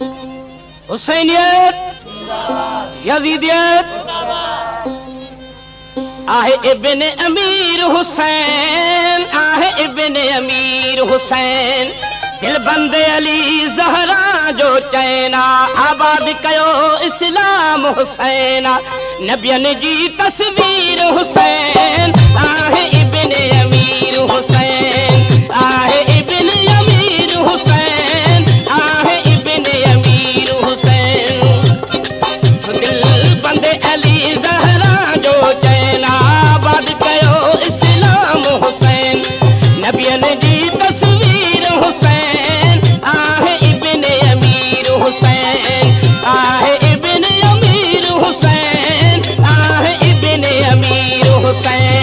हुसैनियत, यजीदियत आहे इब्न अमीर हुसैन, आहे इब्न अमीर हुसैन। दिल बंदे अली ज़हरा जो चैना, आबाद कयो इस्लाम हुसैना। नबियन जी तस्वीर हुसैन, आहे इब्न अमीर हुसैन, आहे इब्न अमीर हुसैन, आहे इब्न अमीर हुसैन। दिल बंदे अली ज़हरा जो चैना, आबाद कयो इस्लाम हुसैन। नबियन जी तस्वीर हुसैन, आहे इब्न अमीर हुसैन, आहे इब्न अमीर हुसैन, आहे इब्न अमीर हुसैन।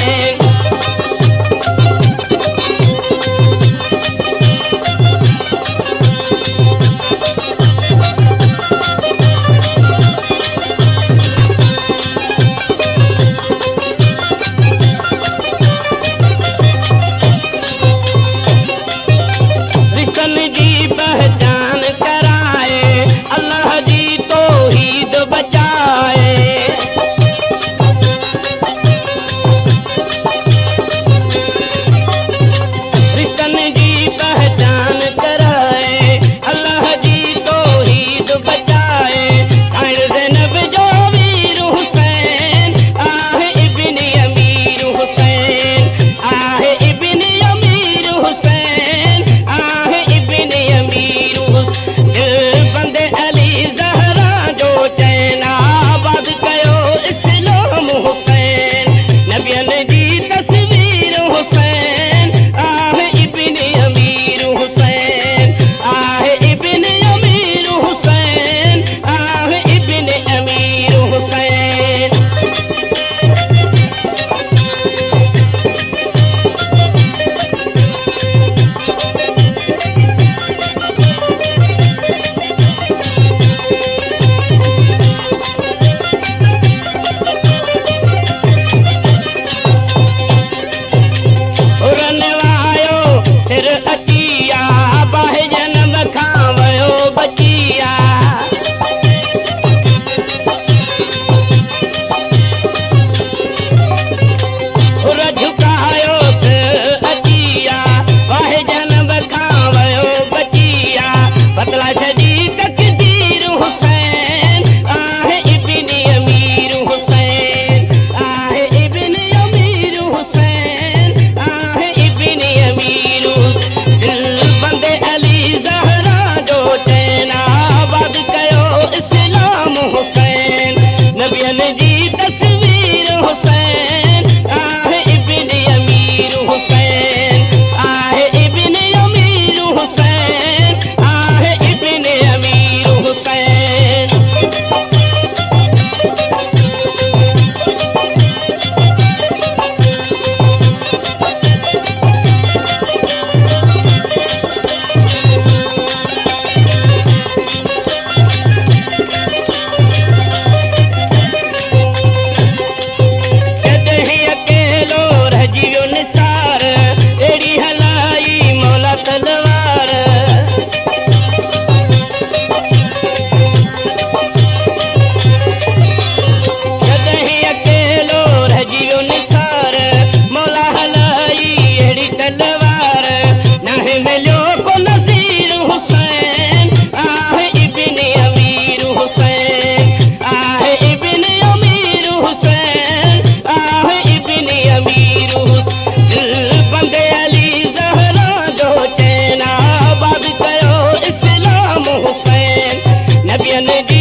नबी